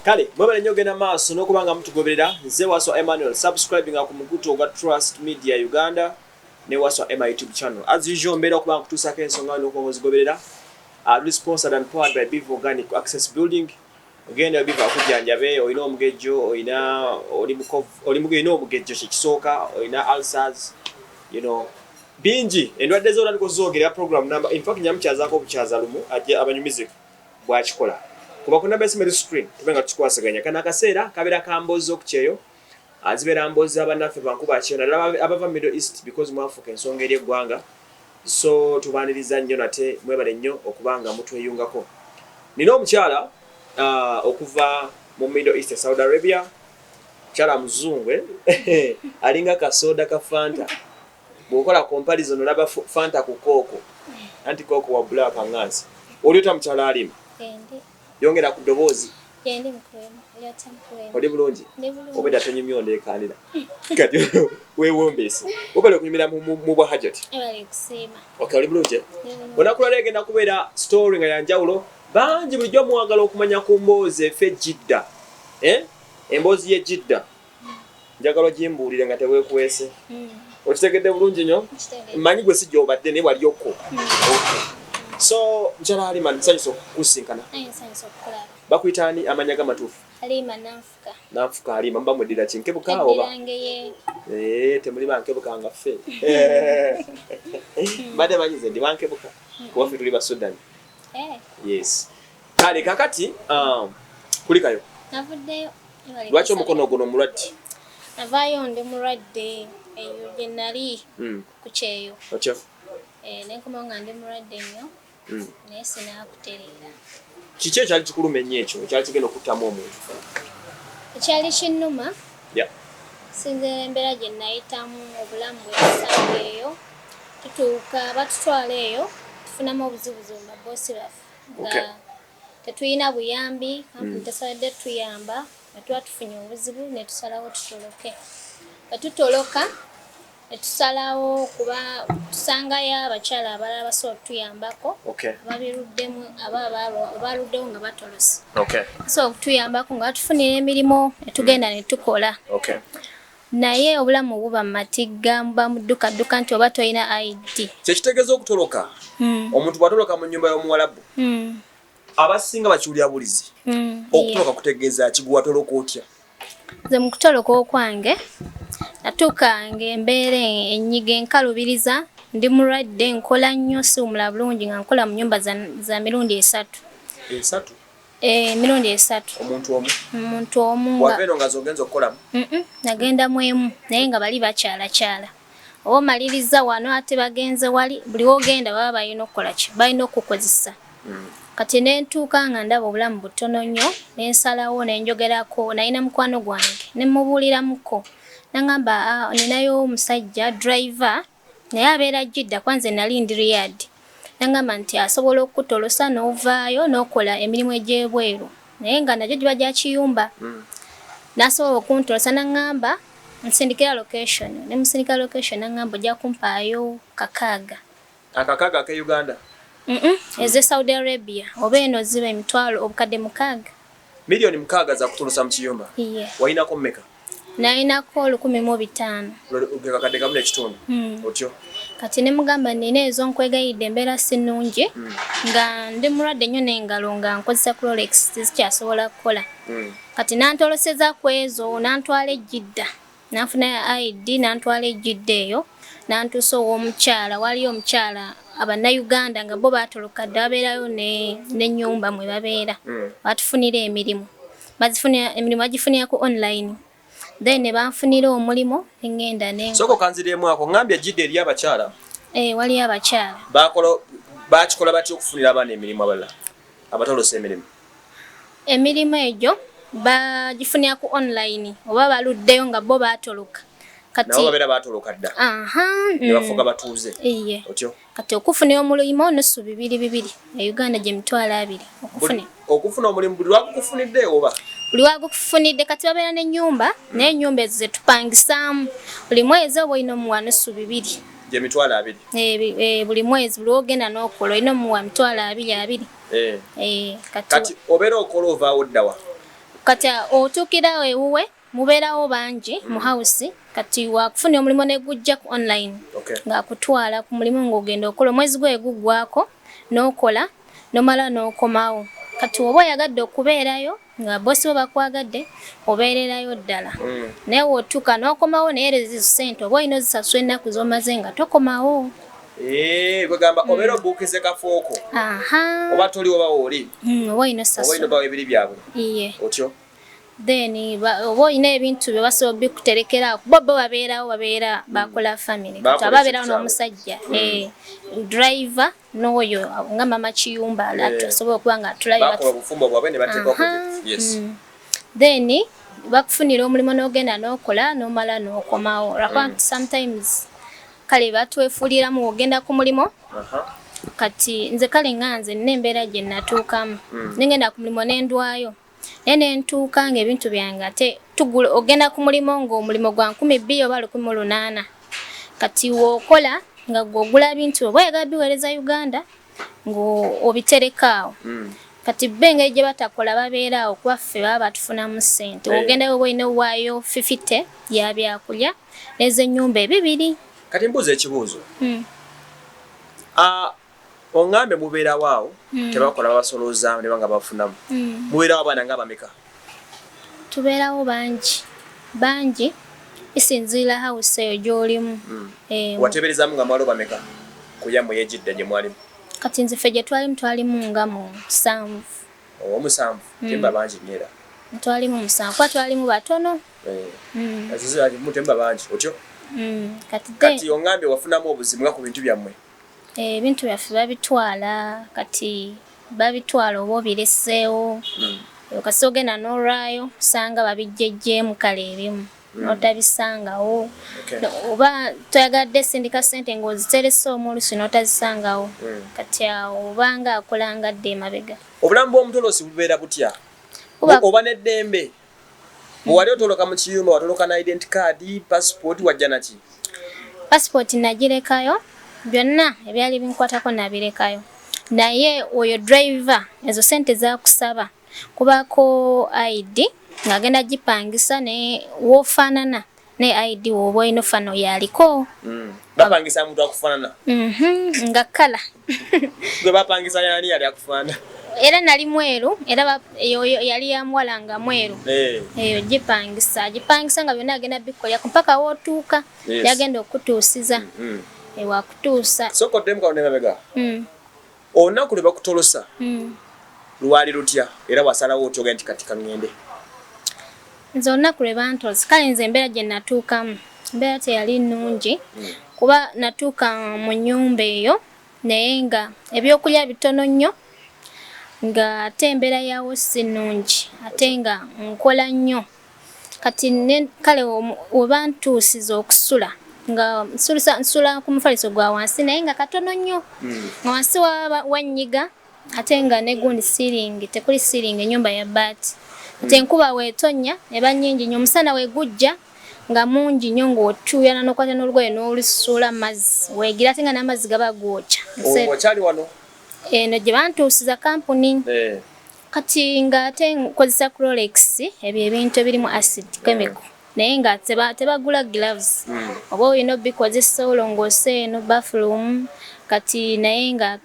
Kale mwebale nnyo genda maaso n'okubanga mutugoberera nze Waswa Emmanuel subscribing ku mukutu ogwa Trust Media Uganda ne Waswa Emma YouTube channel. As usual mbera okubanga kutuusako ensonga n'okuzigoberera. Sponsored and powered by Biv Organic Access Building. Ogenda Biv akujjanjabe olina omugejjo olina omugejjo kikisooka olina ulcers bingi endwadde z'olali kuzoogera program number in fact nyamukyazaako obukyaza lumu ajja abanyumize bwakikola kuba kuna basimeru screen tubenga tukikwasaganya kana akaseera kabeera kambozo okukyeyo azibeera mbozi abannaffe bankuba akyeyo naddala abava Middle East because mwafuuka ensonga eri eggwanga so tubaaniriza nnyo nate mwebale nnyo okubanga mutweyungako. Nina omukyala okuva mu Middle East Saudi Arabia mukyala muzungu alinga kasoda ka Fanta bw'okola comparison olaba Fanta ku Coco anti Coco wa black angansi oliota mukyala alima yongera ku ddoboozi oli bulungi obedda tonyumya ondeekanira kati weewombeese obale okunyumira mu bwa hajati okay oli bulungi onakulala egenda kubeera story nga yanjawulo bangi bulijjo muwagala okumanya ku mboozi efe Jidda emboozi ye Jidda njagala ogimbuulire nga teweekuweese okitegedde bulungi nnyo mmanyi gwe sijja obadde naye wali okko so mukyala Halima nsanyusa okukusinkana bakuyitaani amanya g'amatuufu Nanfuka Halima muba mweddira ki Nkebuka oba temuli bankebuka nga ffe mbadde manyize ndi bankebuka kuba ffe tuli Basudani yes kale kakati kulikayo lwaki omukono guno mulwadde navaayo ndi mulwadde eyo gye nali ku kyeyo nenkomawo nga ndi mulwadde nnyo naye sinaakutereera. Kiki ekyali kikuluma ennyo ekyo ekyali kigenda okuttamu omuntu? Ekyali kinnuma sinzira embeera gye nayitamu obulamu bwe tusanga eyo tutuuka batutwala eyo tufunamu obuzibuzi mu maboosi baffe nga tetulina buyambi kampuni tesobodde tuyamba nga tuba tufunye obuzibu ne tusalawo tutoloke. Bwe tutoloka ne tusalawo kuba tusangayo abakyala abalala basobola okutuyambako ababiruddemu abaluddewo nga batolose basobola okutuyambako nga batufunira emirimu ne tugenda ne tukola naye obulamu buba mu matigga muba muddukadduka nti oba tolina ID. Kyekitegeeza okutoloka omuntu bw'atoloka mu nnyumba y'omuwalabu abasinga bakiwulira bulizi okutoloka kutegeeza ki gwe watoloka otya? Nze mu kutoloka okwange natuukanga embeera ennyiga enkalubiriza ndi mulwadde nkola nnyo siwumula bulungi nga nkola mu nnyumba za mirundi esatu. Mirundi esatu omuntu omu wava nga zogenza okukolamu? Nagenda mu emu naye nga bali bakyalakyala oba omaliriza wano ate bagenze wali buli wogenda baba balina okukola ki balina okukozesa kati nentuuka nga ndaba obulamu butono nnyo nensalawo nenjogerako nalina mukwano gwange nemubuuliramuko nangamba ninayo omusajja driver naye abeera Jidda kwanze nali ndi Riyadh nangamba nti asobola okutolosa n'ovaayo n'okola emirimu egy'ebweru naye nga nagyo giba gya kiyumba n'asobola okuntolosa nangamba nsindikira location nemusindikira location nangamba ojja kumpaayo kakaaga. Akakaaga ake Uganda? Eze Saudi Arabia oba eno ziba emitwalo obukadde 6. Milioni 6 za kutolosa mu kiyumba? Walinako mmeka? Nalinako 15,000. Kakadde kamu n'ekitundu? Otyo? Kati ne mugamba nina ezo nkwegayidde embeera si nnungi nga ndi mulwadde nnyo n'engalo nga nkozesa Clorox zikyasobola kukola. Kati nantoloseza ku ezo nantwala Jidda nanfuna ID nantwala Jidda eyo nantuusa ow'omukyala waliyo omukyala Abannayuganda nga bo baatoloka dda babeerayo n'ennyumba mwe babeera batufunira emirimu emirimu bagifunira ku online then ne banfunira omulimu ngenda soko kanziremu ako ngambye Jidda eri abakyala waliyo abakyala bakikola batya okufunira abaana emirimu abalala abatolosa emirimu egyo bagifunira ku online oba baluddeyo nga bo baatoloka nabo babeera baatoloka dda ne bafuuka batuuze otyo kati okufunira omulimu nusu 2 Uganda gye mitwalo 2 okufuna omulimu buli lwakukufunidde oba buli wagukufunidde kati babeera n'ennyumba naye ennyumba ezo zetupangisaamu buli mwezi oba olina omuwa nusu 2 gye mitwalo 2 buli mwezi buli ogenda n'okola olina omuwa mitwalo 2 kati obeera okola ovaawo ddawa kati otuukirawo ewuwe mubeerawo bangi mu house kati wakufuna omulimu ne gujja ku online ng'akutwala ku mulimu ng'ogenda okola omwezi gwe guggwako n'okola nomala n'okomawo kati oba oyagadde okubeerayo nga bossi bo bakwagadde obeererayo ddala naye wotuuka n'okomawo naye ezo ssente oba olina ozisasula ennaku z'omaze nga tokomawo kwegamba obeera obuukize kafooko oba toli oba wooli oba olina osasula oba ebiri byabwe otyo then oba olina ebintu bye basobola bikuterekerawo bo babeerawo babeera bakola family kati ababeerawo n'omusajja driver n'oyo nga mama kiyumba asobola okuba nga then bakufunira omulimu n'ogenda n'okola n'omala n'okomawo sometimes kale batwefuuliramu ogenda ku mulimu kati nze kale nga nze nina embeera gye natuukamu nengenda ku mulimu n'endwayo naye nentuuka ng'ebintu byange ate ogenda ku mulimu ng'omulimu gwa 2,000 oba 1,800 kati wookola nga gw'ogula bintu oba oyagala biweereza Uganda ng'obiterekaawo kati bo engeri gye batakola babeeraawo kuba ffe baba batufunamu ssente ogendayo oba olina owaayo 50 ya byakulya n'ez'ennyumba 2. Kati mbuuza ekibuuzo ongambe mubeerawo awo tebakola babasolooza ne banga bafunamu mubeerawo abaana nga bameka tubeerawo bangi isinziira house eyo gy'olimu wateeberezaamu nga mwaliwo bameka kuyammwe yejjidde gye mwalimu kati nze ffe gye twalimu nga mu 7 omusanvu temba bangi nnyo era twalimu 7 kuba twalimu batono mutemba bangi otyo kati ongambe wafunamu obuzibu nga ku bintu byammwe ebintu byaffe babitwala kati babitwala oba obireseewo kasi ogenda n'olwayo osanga babijjejjeemu kale ebimu n'otabisangawo oba toyagadde sindika ssente ng'oziterese omulusi n'otazisangawo kati awo obanga akolangadde emabega obulamu bw'omutolosi bubeera butya oba n'eddembe bwewali otoloka mu kiyumba watoloka na identi kaadi passport wajja naki passport nagirekayo byonna ebyali binkwatako nabirekayo naye oyo driver ezo sente zakusaba kubako ID ng'agenda gipangisa ne wofaanana ne ID woba olina ofano yaliko bapangisa muntu akufaanana nga kala gwe bapangisa yani yali akufaanana era nali mweru era yali ya muwala nga mweru eyo gipangisa nga byonna agenda bikolya mpaka wootuuka yagenda okutuusiza ewakutuusa sokoddemu kawo nemabega olunaku lwe bakutolosa lwali lutya era wasalawo otyoga nti kati kaŋŋende nze olunaku lwe bantolosa kale nze embeera gye natuukamu embeera teyali nnungi kuba natuuka mu nnyumba eyo naye nga ebyokulya bitono nnyo nga ate embeera yawo si nnungi ate nga nkola nnyo kati kale oba ntuusiza okusula nga nsula ku mufaliso gwa wansi naye nga katono nnyo nga wansi wanyiga ate nga negundi siringi tekuli siringi ennyumba ya bbaati ate enkuba weetonya eba nnyingi nnyo omusana wegujja nga mungi nnyo ng'otuuyana n'okwata n'olugoye n'olusula mazzi weegira ate nga n'amazzi gaba gookya okyali wano eno gye bantuusiza kampuni kati nga ate nkozesa Clorox ebyo ebintu ebirimu acid chemical naye nga tebagula gloves oba olina obikozesa olongoose eno bathroom kati naye nga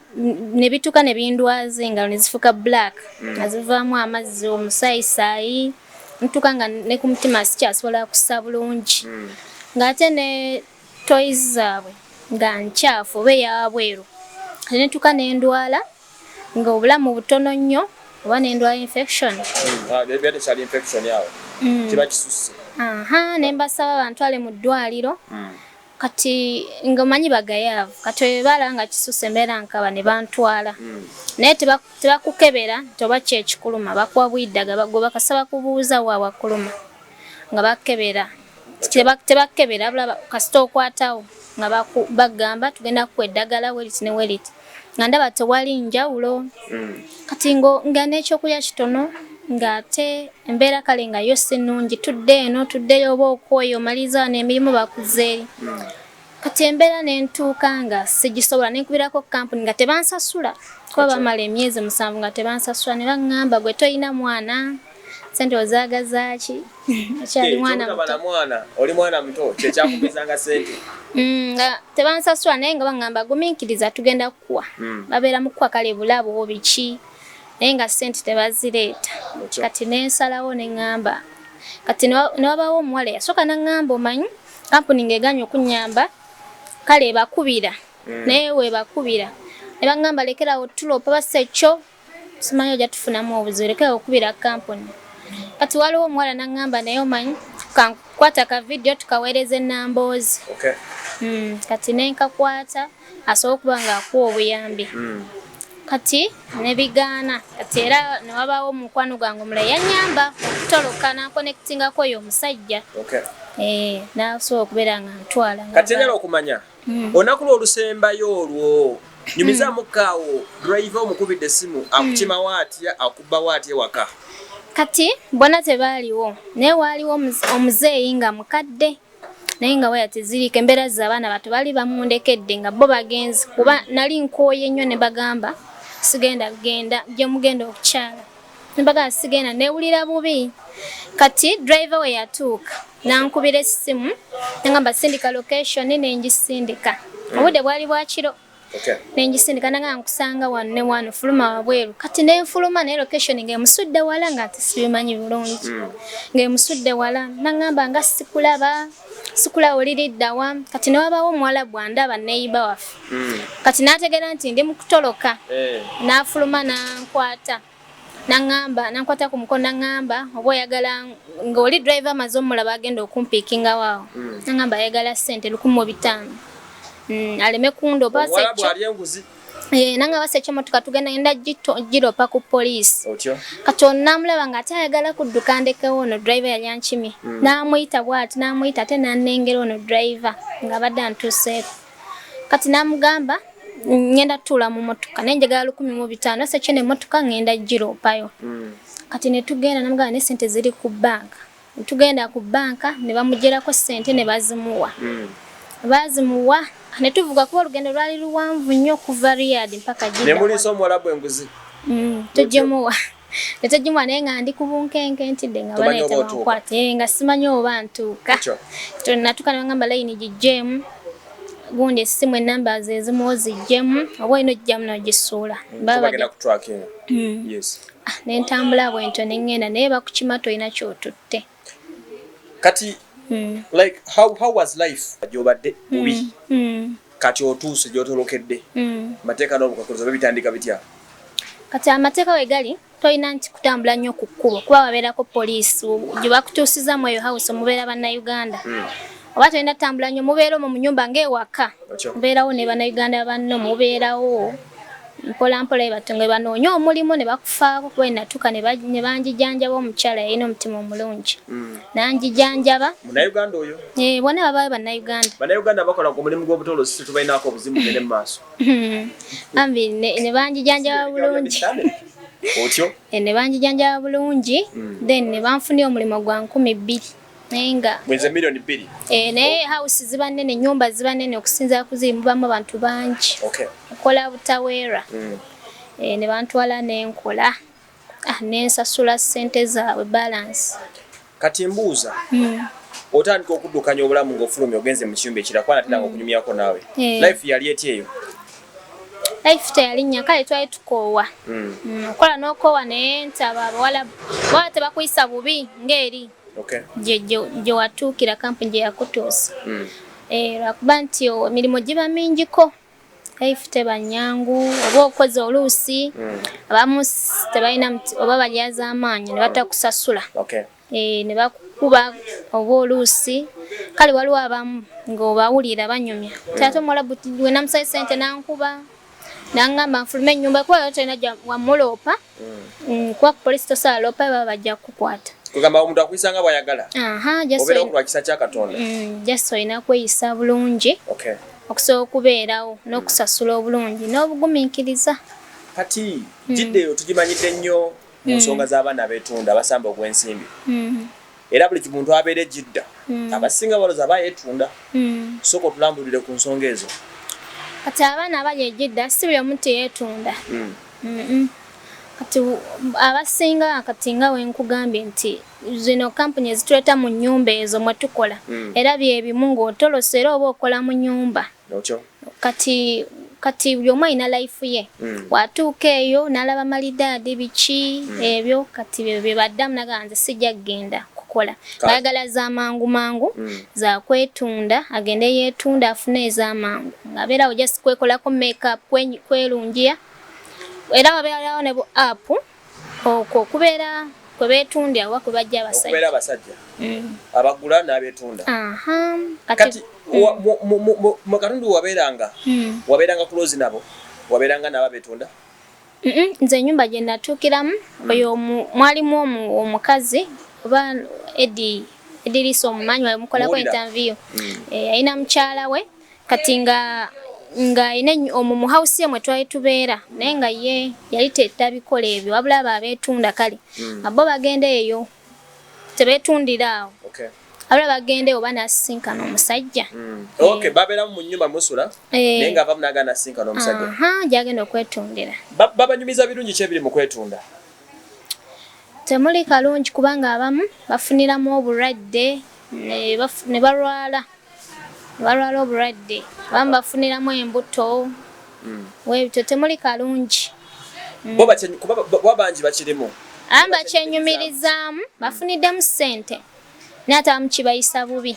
ne bituuka ne bindwaza engalo ne zifuuka black nga zivaamu amazzi omusaayisayi ntuuka nga ne ku mutima sikyasobola kussa bulungi ng'ate ne toys zaabwe nga nkyafu oba eyabweru ate netuuka n'endwala nga obulamu butono nnyo oba n'endwala infection kiba kisusse ne mbasaba bantwale mu ddwaliro kati nga omanyi bagayaavu kati webala nga kisusse embeera nkaba ne bantwala naye tebakukebera nti oba kyekikuluma bakuwa bwiddaga gwe bakasaba kubuuza waawakuluma nga bakebera tebakebera abula kasita okwatawo nga bagamba tugenda kuwa eddagala weriti ne weriti nga ndaba tewali njawulo kati nga n'ekyokulya kitono ng'ate embeera kale nga yo si nnungi tuddeyo oba okwoyo omaliza n'emirimu bakuzeeri kati embeera n'entuuka nga sigisobola nenkubirako kampuni nga tebansasula kuba bamala emyezi 7 nga tebansasula ne baŋŋamba gwe toyina mwana sente ozaagazaaki akyali mwana oli mwana muto kyekyakumbizanga sente nga tebansasula naye nga baŋŋamba gumiikiriza tugenda kukuwa babeera mu kukuwa kale bulabo biki naye nga sente tebazireeta kati nensalawo neŋŋamba kati newabaawo omuwala yasooka naŋŋamba omanyi kampuni ng'eganya okunnyamba kale ebakubira naye weebakubira ne baŋŋamba lekerawo tulopa bassa ekyo simanyi ojja tufunamu obuzibu lekerawo okubira kampuni kati waliwo omuwala naŋŋamba naye omanyi kankwata ka vidiyo tukaweereza ennamboozi kati nenkakwata asobola okuba ng'akuwa obuyambi kati nebigaana kati era newabaawo omukwano gwange omulayi yannyamba okutoloka nankonektingako oyo omusajja nasobola okubeera nga ntwala kati njagala okumanya olunaku lw'olusembayo olwo nyumizaamukkaawo driver omukubidde essimu akukimawo atya akubbawo atya ewaka kati bonna tebaaliwo naye waaliwo omuzeeyi nga mukadde naye nga waya teziriiko embeera z'abaana bato baali bamundekedde nga bo bagenzi kuba nali nkooye nnyo ne bagamba sigenda kugenda gye mugenda okukyala ne bagamba sigenda neewulira bubi kati driver we yatuuka nankubira essimu nagamba sindika location nengisindika obudde bwali bwa kiro nengisindika nagamba nkusanga wano ne wano fuluma wabweru kati nenfuluma naye location ng'emusudde wala nga nti sibimanyi bulungi ng'emusudde wala nagamba nga sikulaba oliriddawa kati newabaawo omuwalabu andaba neyiba waffe kati n'ategeera nti ndi mu kutoloka n'afuluma nankwata nankwata ku mukono naŋŋamba oba oyagala ng'oli driver amaze omulaba agenda okumpiikinga waawo naŋŋamba ayagala ssente 1500 aleme kundopa naŋŋamba se ekyomotoka tugenda ngenda giropa ku poliisi kati ono namulaba ng'ate ayagala kudduka ndekewo ono driver yali ankimye n'amuyita bw'ati n'amuyita ate n'annengera ono driver ng'abadde antuuseeko kati n'amugamba ngenda tuula mu motoka naye njagala 1500 se kyene motoka ngenda giropayo kati netugenda namugamba ne sente ziri ku banka netugenda ku banka ne bamugyerako sente ne bazimuwa bazimuwa netuvuga kuba olugendo lwali luwanvu nnyo okuva Riyadh mpaka Jeddah. Ne muliisa omuwalabu enguzi? Tugimuwa. Netugimuwa naye nga ndi ku bunkenke ntidde nga baleeta bankwate nga simanyi oba ntuuka. Natuuka ne bangamba layini gijjeemu. Gundi essimu ennamba ze ezimu oziggyemu oba olina ojjamu n'ogisuula. Bagenda ku tracking. Yes. Ne ntambula bwentyo ne ŋŋenda naye bakukima tolina ky'otutte. Kati like how was life ajobadde bubi kati otuuse gyotolokedde mateeka n'obukwakkulizo bitandika bitya kati amateeka we gali tolina nti kutambula nnyo ku kkubo kuba wabeerako poliisi gye bakutuusiza mu eyo house mubeera bannayuganda oba tolina tambula nnyo mubeera omwo mu nnyumba ng'ewaka mubeerawo ne bannayuganda banno mubeerawo mpolampola ebatonga banoonya omulimu ne bakufaako kuba natuuka ne banjijanjaba omukyala yalina omutima omulungi nanjijanjaba munnayuganda oyo bonna babaayo bannayuganda bannayuganda bakola ku mulimu gw'obutolosi tubalinaako obuzibu gende mu maaso ambi ne banjijanjaba bulungi otyo ne banjijanjaba bulungi then ne banfunira omulimu gwa 2,000 naye nga mwezi 2,000,000 naye house ziba nnene ennyumba ziba nnene okusinziira ku ziri mubamu abantu bangi okola butaweera ne bantwala n'enkola nensasula ssente zaabwe balance kati mbuuza otandika okuddukanya obulamu ng'ofulumya ogenze mu kiyumba ekirala kwana tendanga okunyumyako naawe life yali etya eyo life teyalinnya kale twali tukoowa okola n'okoowa naye ntaba abawala tebakuyisa bubi ng'eri gye watuukira kampuni gye yakutuusa lwakuba nti emirimu giba mingiko life teba nnyangu oba okoze oluusi abamu tebalina oba balyaza amaanyi ne batakusasula ne bakukuba oba oluusi kale waliwo abamu ng'obawulira banyumya ate omulabu we namusaye sente nankuba naŋŋamba nfulume ennyumba kuba tolina wamuloopa kuba ku polisi tosala loopa baba bajja kukukwata kugamba omuntu akuyisanga bw'ayagala obeera okulwa kisa kya Katonda just olina kweyisa bulungi okusobola okubeerawo n'okusasula obulungi n'obugumiikiriza kati Jidda tugimanyidde nnyo mu nsonga z'abaana abeetunda abasamba ogw'ensimbi era buli muntu abeera Jidda abasinga baloza bayeetunda sooka otulambulire ku nsonga ezo kati abaana abali e Jidda si buli omu teyeetunda kati abasinga kati nga wenkugambye nti zino kampuni ezituleta mu nnyumba ezo mwe tukola era bye bimu ng'otolose era oba okola mu nnyumba kati buli omu alina life ye watuuka eyo n'alaba malidaadi biki ebyo kati bye baddamu naga nze sijja kugenda kukola ayagala z'amangu za kwetunda agende yeetunda afune ez'amangu ng'abeerawo just kwekolako make-up kwerungiya era wabeerawo ne bu app okwo okubeera kwe beetundira oba kwe bajja abasajja abagula n'abeetunda kati mu katundu wabeeranga close nabo wabeeranga nabo abeetunda nze ennyumba gye natuukiramu oyo mwalimu omukazi oba Edilisa omumanyi wamukolako interview alina mukyala we kati nga ine mu house ye mwe twali tubeera naye nga ye yali tetabikola ebyo wabula abo abeetunda kale abo bagenda eyo tebeetundira awo abula bagende oba nasisinkana omusajja babeeramu mu nnyumba musula naye nga avamu n'agenda nasisinkana omusajja gyagenda okwetundira babanyumiza birungi ki ebiri mu kwetunda temuli kalungi kubanga abamu bafuniramu obulwadde ne balwala obulwadde abamu bafuniramu embuto webito temuli kalungi kuba bangi bakirimu abamu bakyenyumirizaamu bafuniddemu ssente naye ate abamu kibayisa bubi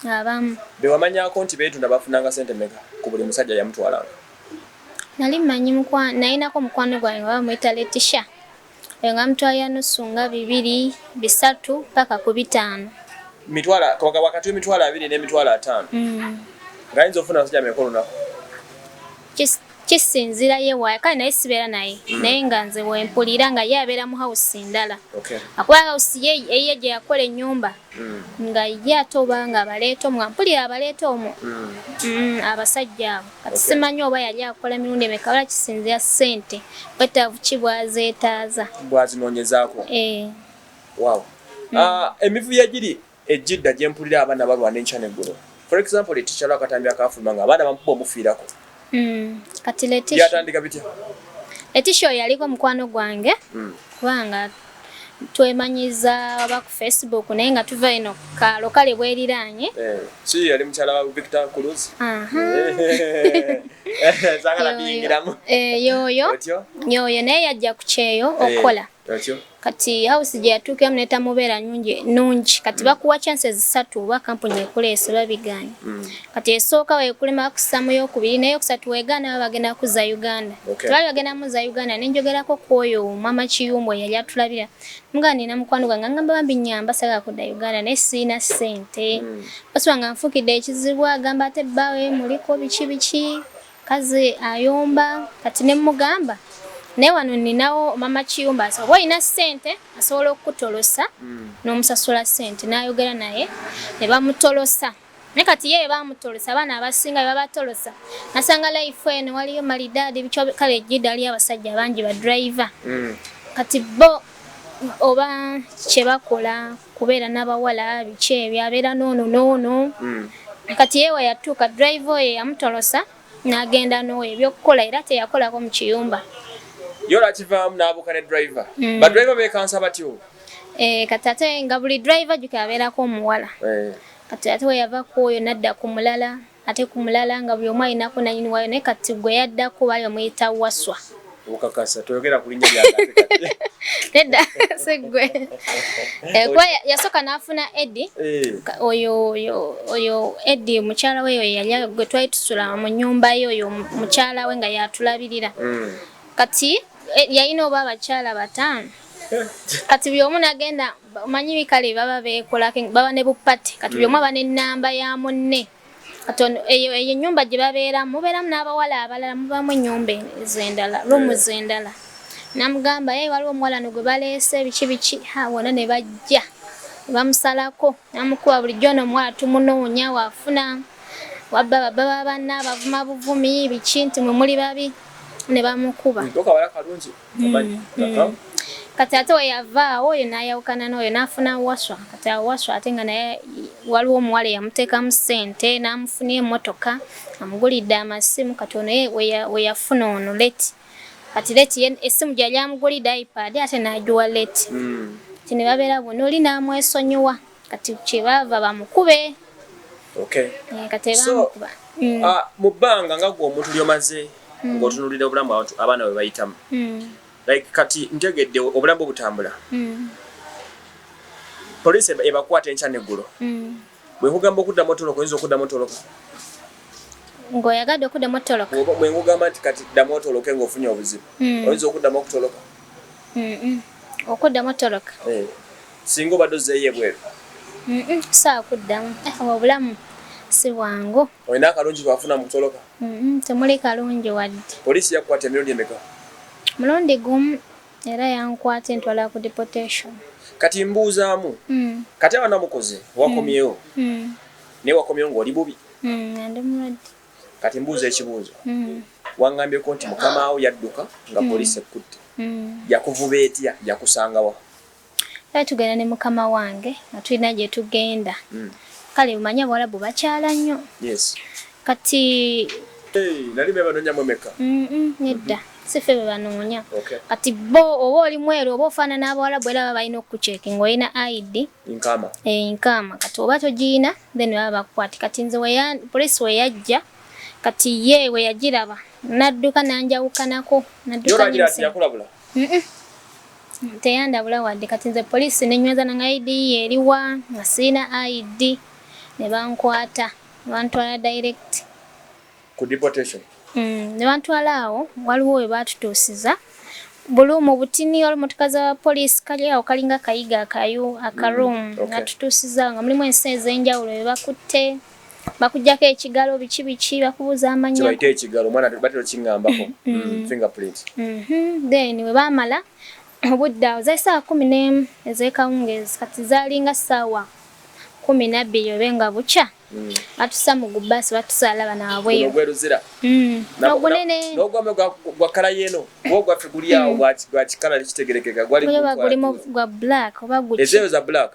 abamu bewamanyako nti beetunda bafunanga ssente mmeka ku buli musajja yamutwalanga nali mmanyi nayinako mukwano gwange nga bamuyita Letisha eyo nga mutwalira nusu nga 2, 3 paka ku 5 wakati w'emitwalo 2 n'emitwalo 5 ngayinza ofuna abasajja mmeka olunaku kisinzira ye waaya kale naye sibeera naye naye nga nze wempulira nga ye abeera mu house ndala akuba house ye eye gye yakola ennyumba nga ye ate oba nga abaleeta omu mpulira abaleeta omu abasajja abo kati simanyi oba yali akola mirundi emeka wala kisinzira ssente bwetaavu ki bwazeetaaza bwazinoonyezaako emivuyo egiri ejjidda gye mpulira abaana balwana enkya n'eggulo for example Letisha lwakatambi akafuluma nga abaana bamukuba omufiirako kati byatandika bitya Letisha oyo yaliko mukwano gwange kubanga twemanyiza oba ku Facebook naye nga tuva eno kaalo kale bweriranye si yali mukyala wa Victor Cruz zagala biyingiramu yoyo naye yajja ku kyeyo okukola kati house gye yatuukiramu netamubeera nungi kati bakuwa chances 3 oba kampuni ekuleese babiganye kati esooka weekulema kusamu y'okubiri naye okusatu weegaana bagenda kuza Uganda tebali bagenda muza Uganda nenjogerako ku oyo mama Kiyumbo yali atulabira nga nina mukwano gwange ngamba bambi nnyamba sagala kudda Uganda naye siina ssente basuba nga nfukidde ekizibu agamba ate bbaawe muliko biki kazi ayomba kati ne mugamba naye wano ninawo mama Kiyumba asobola olina ssente asobola okutolosa n'omusasula ssente n'ayogera naye ne bamutolosa naye kati ye bamutolosa abaana abasinga babatolosa nasanga life eno waliyo malidaadi bikyo kale ejjidda ali abasajja bangi ba driver kati bo oba kye bakola kubeera n'abawala biki ebyo abeera noono kati yewe yatuuka driver ye yamutolosa n'agenda n'oyo ebyokukola era teyakolako mu Kiyumba yola kivaamu n'abuuka ne driver ba driver beekansa batyo kati ate nga buli driver juka abeerako omuwala kati ate we yavako oyo nadda ku mulala ate ku mulala nga buli omu alinako nanyini waayo naye kati gwe yaddako baali bamuyita Waswa okakasa toyogera ku linnya lyagate kati nedda segwe kuba yasooka n'afuna Eddie oyo Eddie mukyala we oyo yali gwe twali tusula mu nnyumba ye oyo mukyala we nga yatulabirira kati yalina oba abakyala 5 kati buli omu nagenda omanyi bikale baba beekolako baba ne bupate kati buli omu aba n'ennamba ya munne kati eyo ennyumba gye babeeramu mubeeramu n'abawala abalala mubaamu ennyumba ez'endala ruumu z'endala namugamba waliwo omuwala no gwe baleese biki wonna ne bajja ne bamusalako namukuba bulijjo n'omuwala tumunoonya waafuna wabba baba banna abavuma buvumi biki nti mwe muli babi ne bamukuba kati ate we yavaawo oyo n'ayawukana n'oyo n'afuna Waswa kati Waswa ate nga naye waliwo omuwala yamuteekamu ssente n'amufunira emmotoka amugulidde amasimu kati ono we yafuna ono leti kati leti essimu gyali amugulidde iPad ate n'agiwa leti kati ne babeera bonna oli n'amwesonyiwa kati kyebaava bamukube kati bamukuba mu bbanga nga gwe omuntu lyomaze ng'otunuulira obulamu abaana bwe bayitamu like kati ntegedde obulamu butambula poliisi ebakwata enkya n'eggulo bwe nkugamba okuddamu otoloka oyinza okuddamu otoloka ng'oyagadde okuddamu otoloka bwe nkugamba nti kati ddamu otoloke ng'ofunye obuzibu oyinza okuddamu okutoloka okuddamu otoloka singa obadde ozzeeyo ebweru saa kuddamu obulamu si bwangu olina akalungi kwafuna mu kutoloka temuli kalungi wadde poliisi yakukwata emirundi emeka mulundi gumu era yankwata entwala ku deportation kati mbuuzaamu kati abana mukoze wakomyewo naye wakomyewo ng'oli bubi ndi mulwadde kati mbuuza ekibuuzo waŋŋambyeko nti mukama wo yadduka nga poliisi ekkutte yakuvuba etya yakusangawa era tugenda ne mukama wange nga tulina gye tugenda kale bumanya Abawarabu bakyala nnyo kati nali bebanonyamu emeka nedda sife bebanoonya kati bo oba oli mweru oba ofaanana n'Abawarabu era baba balina okukucekinga olina ID nkama kati oba togiyina then baba bakukwati kati nze poliisi weyajja kati ye we yagiraba nadduka nanjawukanako teyandabula wadde kati nze poliisi nenyweza nanga ID eriwa nga sirina ID ne bankwata ne bantwala direct ku deportation ne bantwala awo waliwo we batutuusiza buli mu butini waliwo motoka za poliisi kali awo kalinga kayiga akaroom natutuusiza nga mulimu ensi ez'enjawulo be bakutte bakujjako ekigalo biki bakubuuza amannya kibayita ekigalo omwana batero kingambako fingerprint then we baamala obudde awo zaali ssaawa 11 ez'ekawungeezi kati zaalinga ssaawa 12 obe nga bukya batussa mu gubbaasi batusaala banaabweyo ogweruzira ogunene n'ogwame gwa kala yeeno gwogwaffe guli awo gwa kikala tekitegerekeka gulimu gwa black oba guki ezeeyo za black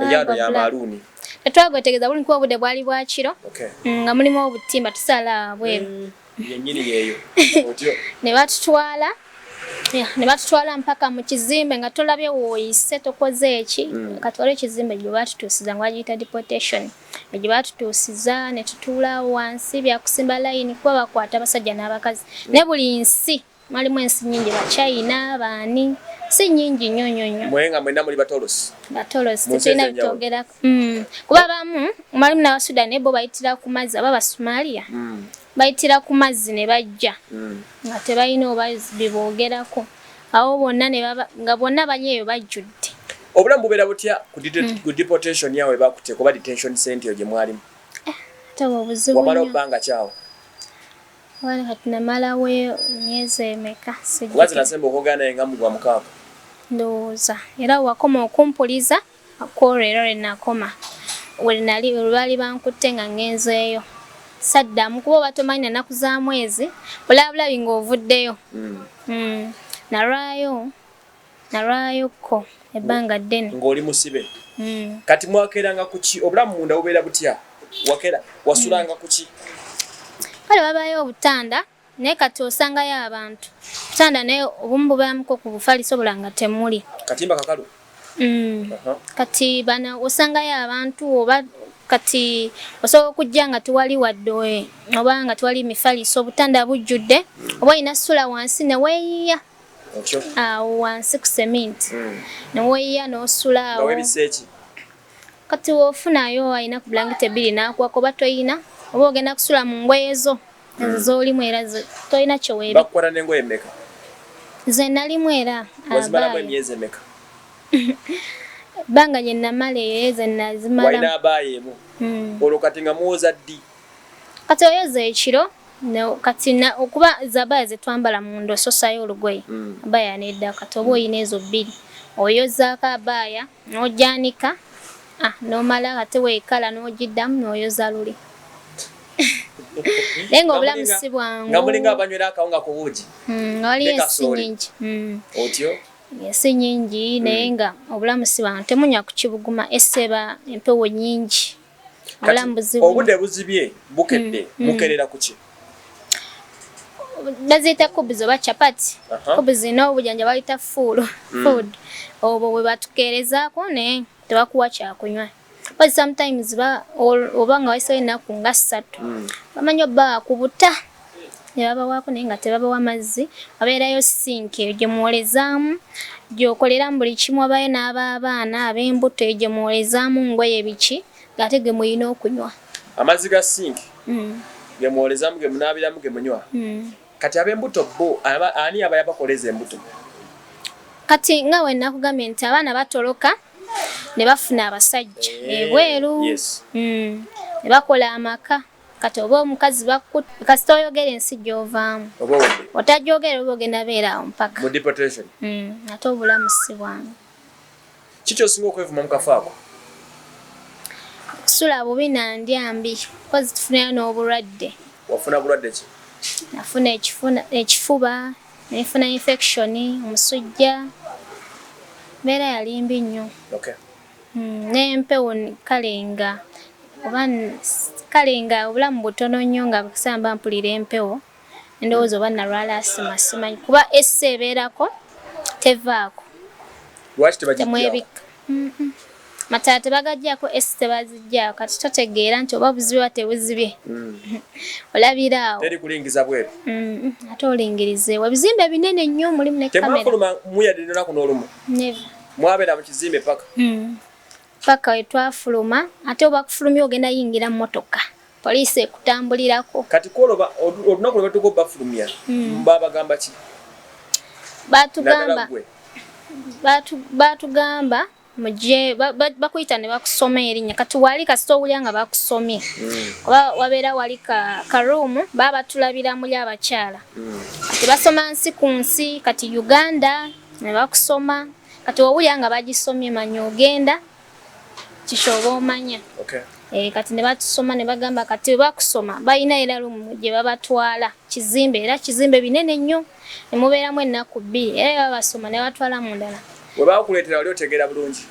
eyaano ya maluuni tetwagwetegeeza buli nkuba obudde bwali bwa kiro nga mulimu obutimba tusaala bweru yennyini yeeyo otyo ne batutwala mpaka mu kizimbe nga tolabye wooyise tokoze eki katwala ekizimbe gye batutuusiza nga bagiyita deportation gye batutuusiza ne tutuula wansi byakusimba layini kuba bakwata abasajja n'abakazi ne buli nsi mwalimu ensi nnyingi Bachina baani si nnyingi nnyo mwenga mwena muli batolosi tetulina bitogerako kuba bamu mwalimu n'Abasudani bo bayitira ku mazzi aba Basomaliya bayitira ku mazzi ne bajja nga tebalina oba biboogerako awo bonna nga bonna banyeeyo bajjudde obulamu bubeera butya ku deportation yawe bakutte kuba detention center gye mwalimu ate obuzibu wamala obbanga kyawo wali kati namalawo myezi emeka wazi nasemba okwogerana naye nga mugwa mukaaga ndowooza era wakoma okumpuliza akoolero lwenakoma lwali bankutte nga ngenzeeyo saddamu kuba oba tomanyi nanaku za mwezi bulabulabi ng'ovuddeyo nalwayokko ebbanga ddene ng'oli musibe kati mwakeeranga ku ki obulamu munda bubeera butya wasulanga ku ki kale babayo obutanda naye kati osangayo abantu obutanda naye obumu bubeeramuko ku bufaliso bulanga temuli katimba kakalu kati bana osangayo abantu oba kati osobola okujja nga tuwali wadde oba nga tuwali mifaliso obutanda bujjudde oba olina ssula wansi ne weeyiya awo wansi ku cement ne weeyiya n'osula awo kati wofunayo alina ku blanketi 2 n'akuwako oba toyina oba ogenda kusula mu ngoye zo ezo z'olimu era tolina kyeweeri bakukwata n'engoye mmeka ze nalimu era wazimalamu emyezi emeka banga gye namala eyo ze nazimala walina abaayi emu olwo kati nga muwoza ddi kati oyoza ekiro kati okuba zabaya zetwambala munda ososayo olugoye abaya nedda kati oba oyina ezo 2 oyozaako abaya n'ogyanika n'omala kati weekala n'ogiddamu n'oyoza luli naye nga obulamu si bwangu nga mulinga abanywera akawunga ku buugi nga waliyo ensi nyingi otyo ensi nyingi naye nga obulamu si bwangu temunywa ku kibuguma esseba empewo nyingi obulamu buzibu obudde buzibye bukedde mukerera ku ki bazita kubizo ba chapati kubizo no bujanja balita food obo we batukerezaako ne tebakuwa kyakunywa but sometimes obanga waiso enaku nga 3 bamanyo ba kubuta ne babawaako naye nga tebabawa mazzi abeerayo sinki gye muwolezaamu gy'okoleramu buli kimu abayo n'abaana ab'embuto gye muwolezaamu ngoye biki ng'ate ge muyina okunywa amazzi ga sinki ge muwolezaamu ge munaabiramu ge munywa kati ab'embuto bo ani aba yabakoleza embuto kati nga we nakugambye nti abaana batoloka ne bafuna abasajja ebweru ne bakola amaka kati oba omukazi kasita oyogera ensi gy'ovaamu otajogera oba ogenda beeraawo mpaka mu deportation ate obulamu si bwangu kiki osinga okwevuma mu kafo ako kusula bubi nandya mbi kozi tufunayo n'obulwadde wafuna bulwadde ki nafuna ekifuba nefuna infection omusujja mbeera yali mbi nnyo n'empewo kalenga obulamu butono nnyo nga kusamba mpulira empewo endowooza oba nalwala asima simanyi kuba essa ebeerako tevaako temwebika matala tebagajjako esi tebazijjaako kati totegeera nti oba buzibye tebuzibye olabiraawo teri kulingiza bweru ate olingirizeewa ebizimbe binene nnyo mulimu ne kamera temwafuluma muyadde olunaku n'olumu mwabeera mu kizimbe paka we twafuluma ate oba kufulumya ogenda yingira mu motoka poliisi ekutambulirako kati kwoloba olunaku lwe batuga bafulumya babagamba ki batugamba muje bakuyita ne bakusoma erinnya kati wali kasita owulya nga bakusomye oba wabeera wali karuumu baba batulabira muli abakyala kati basoma nsi ku nsi kati Uganda ne bakusoma kati owulya nga bagisomye manya ogenda kishoba omanya kati ne batusoma ne bagamba kati bakusoma balina era lumu gye babatwala kizimbe era kizimbe binene nnyo ne mubeeramu ennaku 2 era babasoma ne batwala mu ndala we bakuleetera wali otegeera bulungi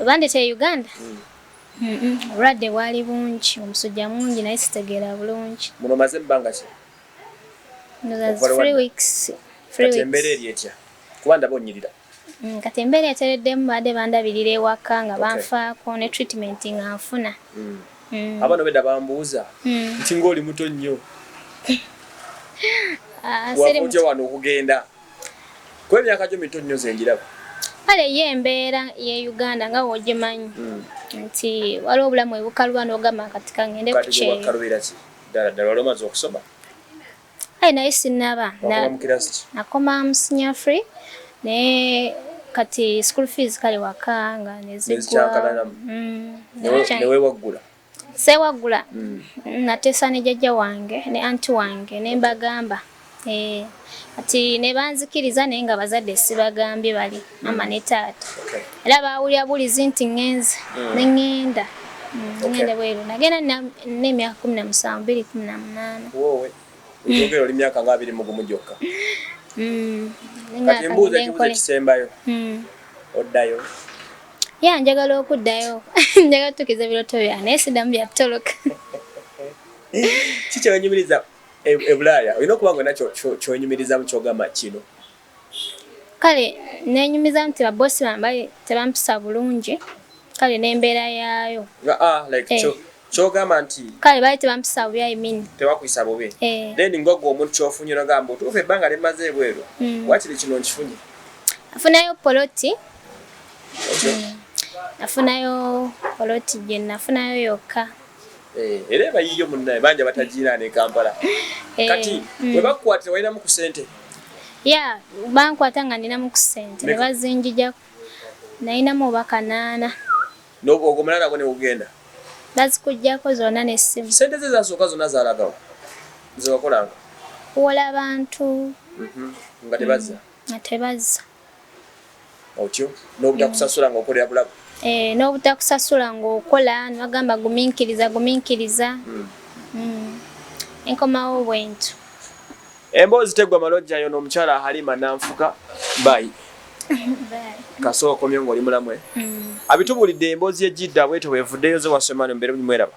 bandetera Uganda obulwadde bwali bungi omusujja mungi naye sitegeera bulungi muno maze ebbanga ki 3 weeks kati embeera eri etya kuba ndaba onyirira kati embeera etereddemu badde bandabirira ewaka nga banfaako ne treatment nga nfuna abaana bedda bambuuza nti ng'oli muto nnyo wakuutya wano okugenda kuba emyaka gyo mito nnyo zengiraba kale ye embeera ye Uganda nga wogimanyi nti waliwo obulamu ebukaluba n'ogamba kati kangende ku kyeyo kalubeera ki ddala wali omaze okusoma naye sinaba nakoma mu senior free naye kati school fees kale waka nga nezigwa newewaggula sewaggula nateesa ne jjajja wange ne anti wange ne mbagamba kati ne banzikiriza naye nga bazadde sibagambye bali mama ne taata era baawulira bulizi nti ngenze ne ngenda ngenda bweru nagenda n'emyaka 17 2018 wowe oyogera oli myaka nga 21 gyokka kati mbuuza ekibuuzo ekisembayo oddayo njagala okuddayo njagala tukiza biroto byange naye siddamu byatoloka kiki ewenyumiriza ebulaaya olina okuba nga nakyo kyewenyumirizamu kyogamba kino kale nenyumiza nti babosi bambaye tebampisa bulungi kale n'embeera yaayo kyogamba nti kale baali tebampisa bubi ayimini tebakwisa bubi then ngogwa omuntu kyofunye nogamba otuufu ebbanga limaze ebweru wakiri kino nkifunye nafunayo poloti nafunayo poloti gye nafunayo yokka era ebayiyo munnaye banja batagiina ne Kampala kati bwe bakukwatira walinamu ku ssente bankwata nga ninamu ku ssente ne bazinjijako nalinamu oba 8 ogwo mulala gwo ne ugenda bazikujjako zonna n'essimu ssente ze zasooka zonna zalagawo zewakolanga kuwola abantu nga tebazza otyo n'obutakusasula ng'okolera bulabu n'obutakusasula ng'okola nibagamba guminkiriza enkomawo bwentu emboozi teggwa malojjayo n'omukyala Halima Nanfuka bayi kasookomyo ng'oli mulamwe abitubulidde emboozi ejjidda bwetyo bwevuddeyo ze wasomano mbere mweraba